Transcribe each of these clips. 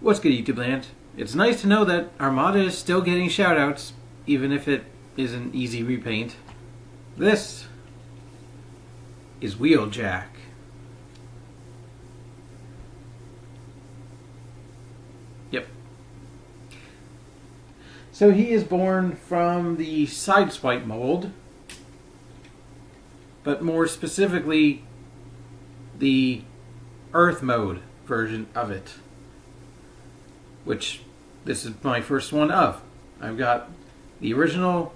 What's good, YouTube land? It's nice to know that Armada is still getting shoutouts, even if it is an easy repaint. This is Wheeljack. Yep. So he is born from the Sideswipe mold, but more specifically, the Earth mode version of it, which this is my first one of. I've got the original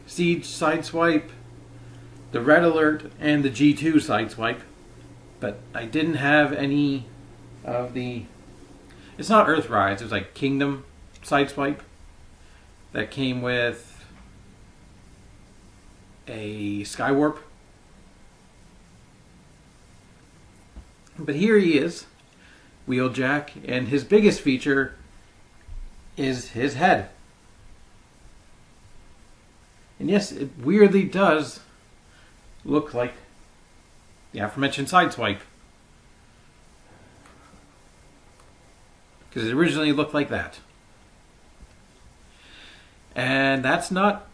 Siege Sideswipe, the Red Alert, and the G2 Sideswipe, but I didn't have any of the... It's not Earthrise, it was like Kingdom Sideswipe that came with a Skywarp. But here he is, Wheeljack, and his biggest feature is his head. And yes, it weirdly does look like the aforementioned Sideswipe, because it originally looked like that. And that's not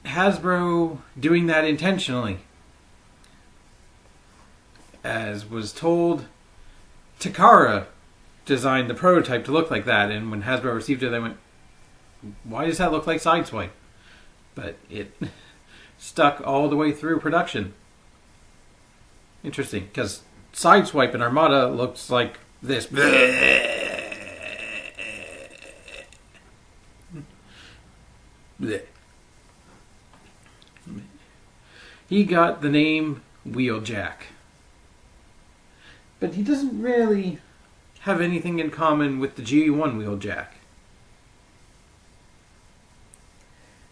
Hasbro doing that intentionally. As was told, Takara designed the prototype to look like that, and when Hasbro received it, they went, why does that look like Sideswipe? But it stuck all the way through production. Interesting, because Sideswipe in Armada looks like this. Bleh. He got the name Wheeljack, but he doesn't really have anything in common with the G1 Wheeljack.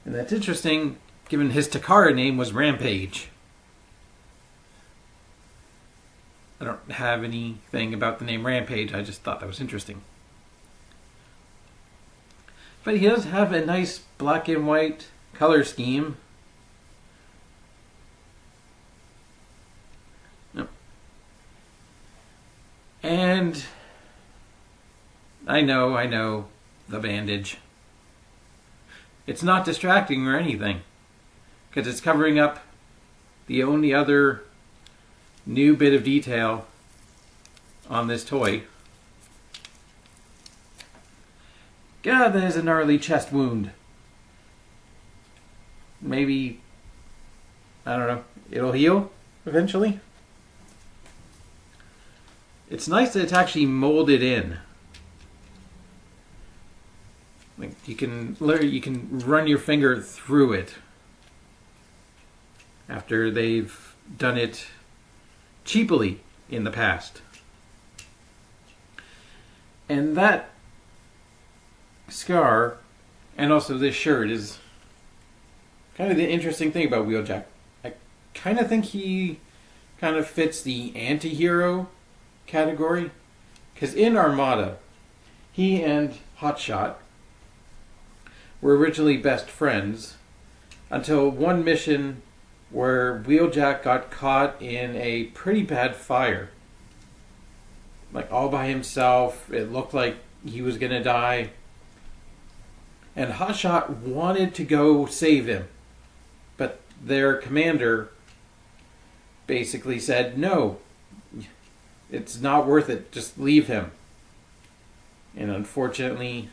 And that's interesting, given his Takara name was Rampage. I don't have anything about the name Rampage, I just thought that was interesting. But he does have a nice black and white color scheme. And I know, the bandage. It's not distracting or anything, because it's covering up the only other new bit of detail on this toy. God, that is a gnarly chest wound. Maybe, I don't know, it'll heal eventually. It's nice that it's actually molded in. Like you can run your finger through it after they've done it cheaply in the past. And that scar, and also this shirt, is kind of the interesting thing about Wheeljack. I kind of think he kind of fits the anti-hero category, because in Armada, he and Hotshot were originally best friends until one mission where Wheeljack got caught in a pretty bad fire. Like all by himself, it looked like he was gonna die. And Hotshot wanted to go save him, but their commander basically said, no, it's not worth it, just leave him. And unfortunately,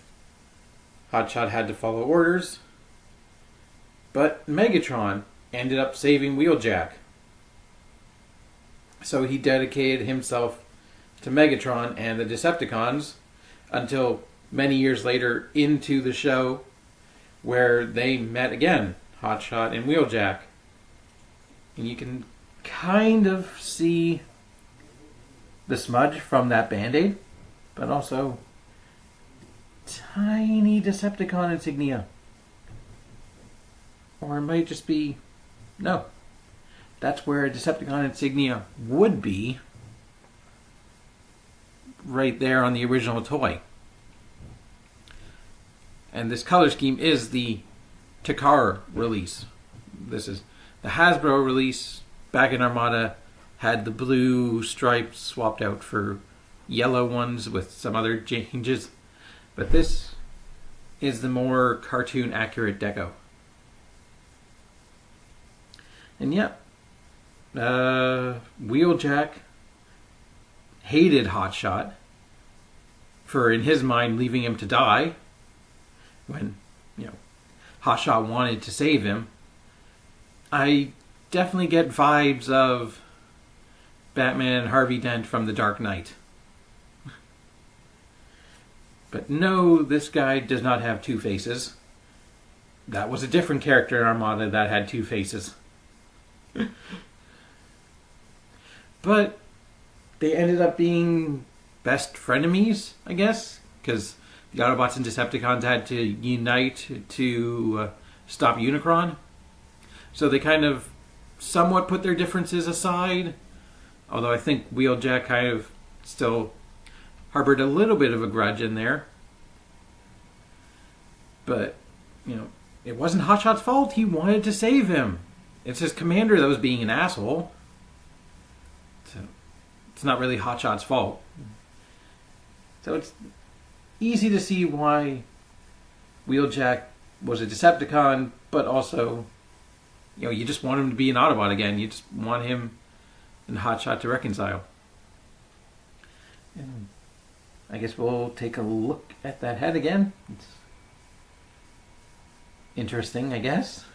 Hotshot had to follow orders, but Megatron ended up saving Wheeljack. So he dedicated himself to Megatron and the Decepticons until many years later into the show, where they met again, Hotshot and Wheeljack. And you can kind of see the smudge from that Band-Aid, but also tiny Decepticon insignia. Or it might just be, no, that's where a Decepticon insignia would be, right there on the original toy. And this color scheme is the Takara release. This is the Hasbro release back in Armada, had the blue stripes swapped out for yellow ones with some other changes. But this is the more cartoon accurate deco. And yep, Wheeljack hated Hotshot for, in his mind, leaving him to die when, Hotshot wanted to save him. I definitely get vibes of Batman and Harvey Dent from The Dark Knight. But no, this guy does not have two faces. That was a different character in Armada that had two faces. But they ended up being best frenemies, I guess, because the Autobots and Decepticons had to unite to stop Unicron. So they kind of somewhat put their differences aside, although I think Wheeljack kind of still harbored a little bit of a grudge in there. But, it wasn't Hotshot's fault. He wanted to save him. It's his commander that was being an asshole. So it's not really Hotshot's fault. So it's easy to see why Wheeljack was a Decepticon, but also, you just want him to be an Autobot again. You just want him and Hotshot to reconcile. And I guess we'll take a look at that head again. It's interesting, I guess.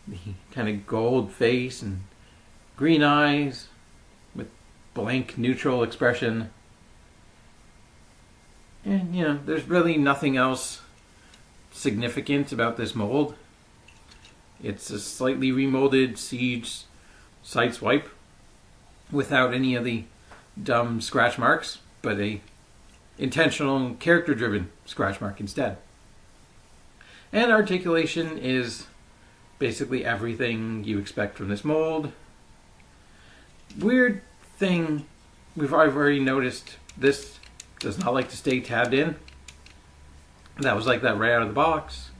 The kind of gold face and green eyes with blank neutral expression. And, there's really nothing else significant about this mold. It's a slightly remolded Siege Sideswipe without any of the dumb scratch marks, but a intentional character-driven scratch mark instead. And articulation is basically everything you expect from this mold. Weird thing, I've already noticed, this does not like to stay tabbed in. That was like that right out of the box.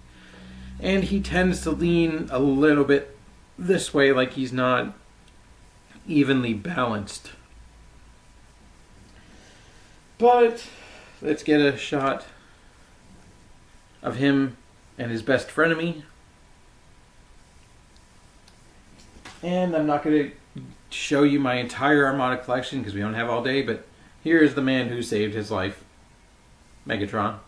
And he tends to lean a little bit this way, like he's not evenly balanced. But let's get a shot of him and his best frenemy. And I'm not going to show you my entire Armada collection because we don't have all day, but here's the man who saved his life, Megatron.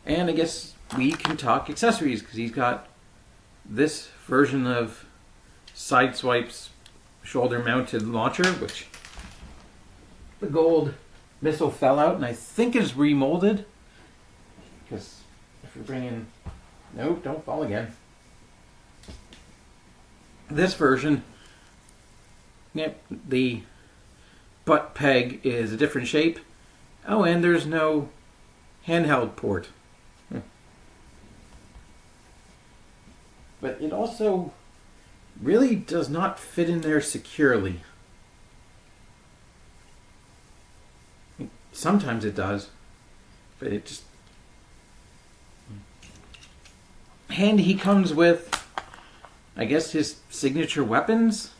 And I guess we can talk accessories because he's got this version of Sideswipe's shoulder-mounted launcher, which the gold missile fell out and I think is remolded. Because if we bring in... Nope, don't fall again. This version, the butt peg is a different shape. Oh, and there's no handheld port. But it also really does not fit in there securely. Sometimes it does, but it just... And he comes with, I guess, his signature weapons.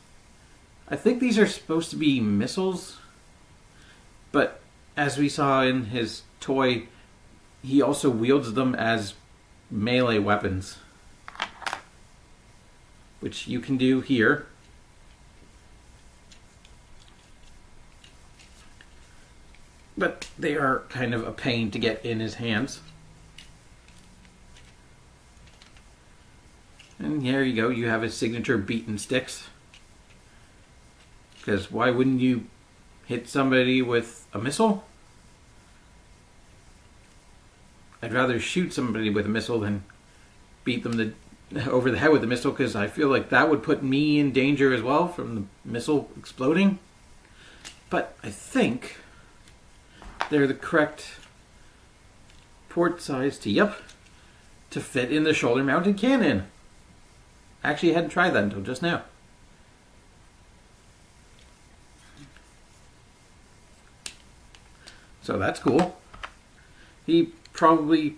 I think these are supposed to be missiles, but as we saw in his toy, he also wields them as melee weapons, which you can do here. But they are kind of a pain to get in his hands. And here you go, you have his signature beaten sticks. Because why wouldn't you hit somebody with a missile? I'd rather shoot somebody with a missile than beat them over the head with a missile, because I feel like that would put me in danger as well from the missile exploding. But I think they're the correct port size to fit in the shoulder-mounted cannon. Actually, I hadn't tried that until just now. So that's cool. He probably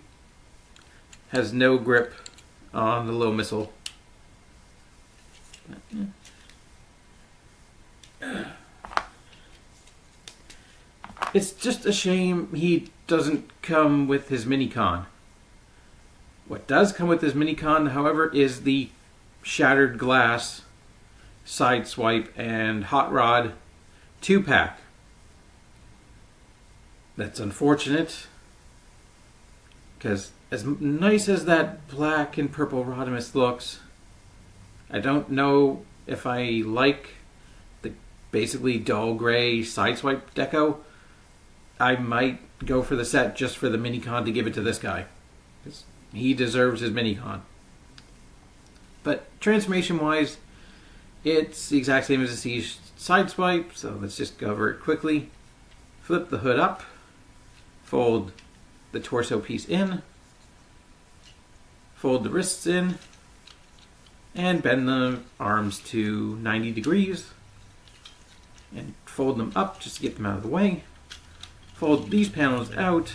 has no grip on the low missile. It's just a shame he doesn't come with his mini-con. What does come with his mini-con, however, is the Shattered Glass, Sideswipe, and Hot Rod 2-pack. That's unfortunate, because as nice as that black and purple Rodimus looks, I don't know if I like the basically dull gray Sideswipe deco. I might go for the set just for the mini-con to give it to this guy. He deserves his mini-con. But transformation-wise, it's the exact same as the Siege Sideswipe, so let's just go over it quickly. Flip the hood up, fold the torso piece in, fold the wrists in, and bend the arms to 90 degrees, and fold them up just to get them out of the way. Fold these panels out,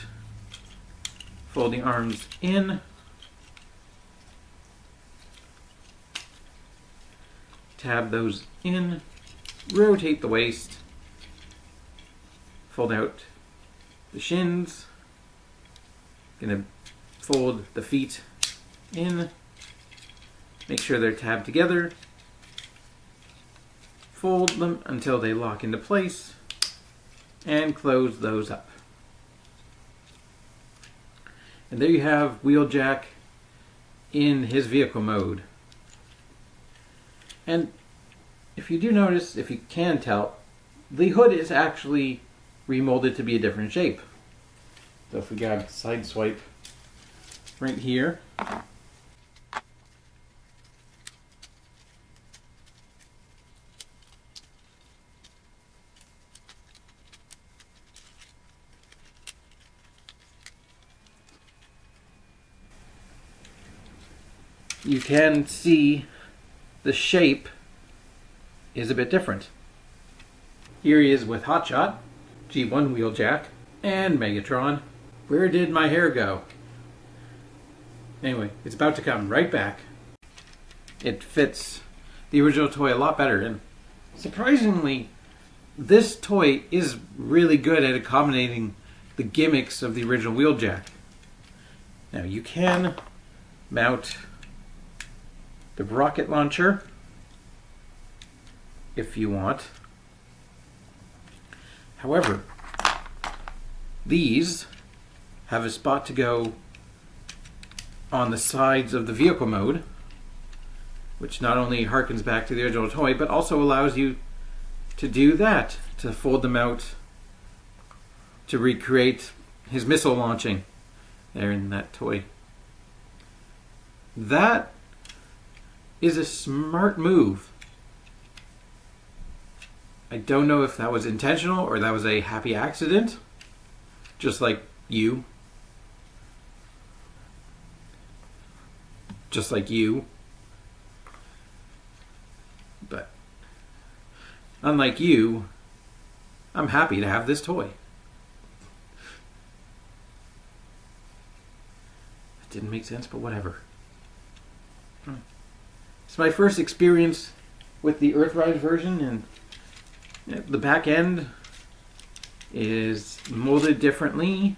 fold the arms in, tab those in, rotate the waist, fold out the shins, gonna fold the feet in, make sure they're tabbed together, fold them until they lock into place, and close those up. And there you have Wheeljack in his vehicle mode. And if you do notice, if you can tell, the hood is actually remolded to be a different shape. So if we got Sideswipe right here, you can see the shape is a bit different. Here he is with Hotshot, G1 Wheeljack, and Megatron. Where did my hair go? Anyway, it's about to come right back. It fits the original toy a lot better, and surprisingly, this toy is really good at accommodating the gimmicks of the original Wheeljack. Now you can mount the rocket launcher if you want. However, these have a spot to go on the sides of the vehicle mode, which not only harkens back to the original toy, but also allows you to do that, to fold them out to recreate his missile launching there in that toy. That is a smart move. I don't know if that was intentional or that was a happy accident, just like you. Just like you. But unlike you, I'm happy to have this toy. It didn't make sense, but whatever. It's my first experience with the Earthrise version, and the back end is molded differently,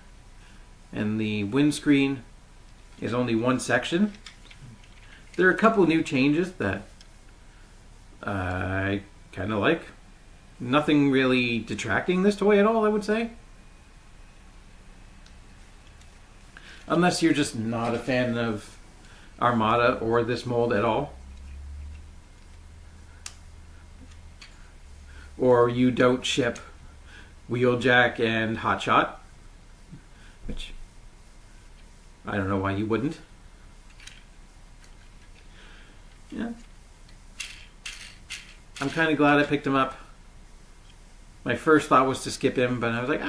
and the windscreen is only one section. There are a couple new changes that I kind of like. Nothing really detracting this toy at all, I would say. Unless you're just not a fan of Armada or this mold at all. Or you don't ship Wheeljack and Hotshot, which I don't know why you wouldn't. Yeah. I'm kind of glad I picked him up. My first thought was to skip him, but I was like,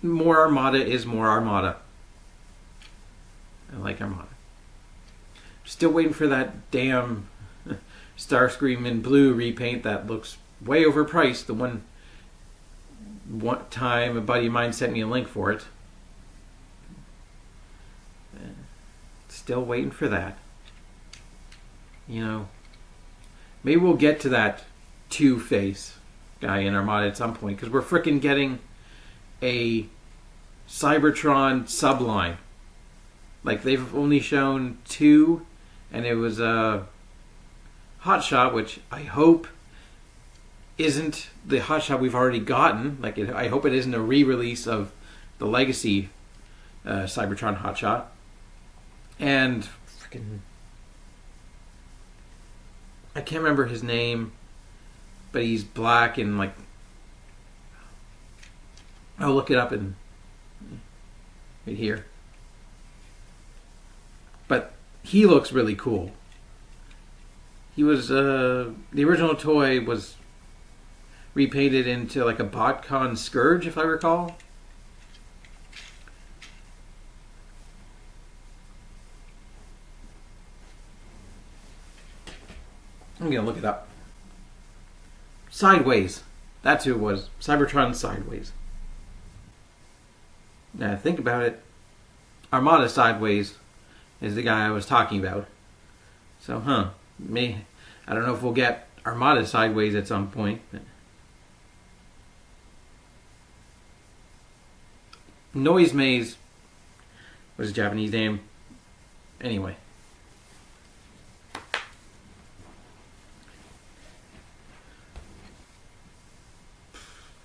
more Armada is more Armada. I like Armada. Still waiting for that damn Starscream in blue repaint that looks way overpriced. The one time a buddy of mine sent me a link for it. Still waiting for that. You know, maybe we'll get to that Two-Face guy in Armada at some point, because we're freaking getting a Cybertron subline. Like, they've only shown 2, and it was a Hotshot, which I hope isn't the Hotshot we've already gotten. Like, I hope it isn't a re-release of the Legacy Cybertron Hotshot. And freaking, I can't remember his name, but he's black and like, I'll look it up in right here. But he looks really cool. He was the original toy was repainted into like a BotCon Scourge, if I recall. I'm gonna look it up. Sideways. That's who it was. Cybertron Sideways. Now think about it. Armada Sideways is the guy I was talking about. So, I don't know if we'll get Armada Sideways at some point. Noise Maze was a Japanese name. Anyway.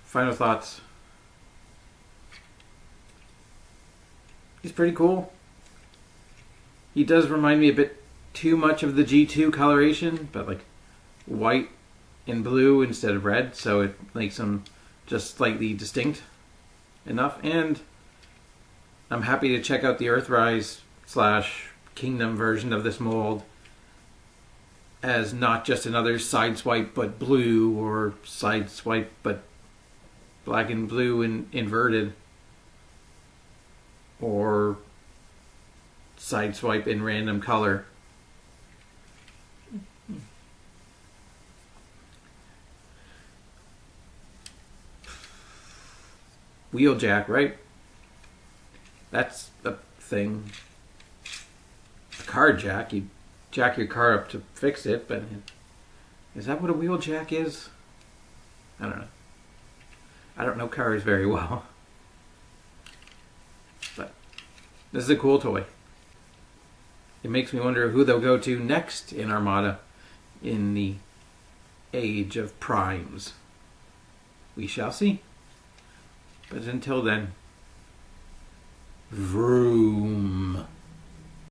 Final thoughts. He's pretty cool. He does remind me a bit too much of the G2 coloration, but like white and blue instead of red, so it makes him just slightly distinct enough. And I'm happy to check out the Earthrise / Kingdom version of this mold as not just another Sideswipe but blue, or Sideswipe but black and blue and inverted, or Sideswipe in random color. Wheeljack, right? That's a thing. A car jack. You jack your car up to fix it, but is that what a wheeljack is? I don't know. I don't know cars very well. But this is a cool toy. It makes me wonder who they'll go to next in Armada in the age of primes. We shall see. But until then, vroom.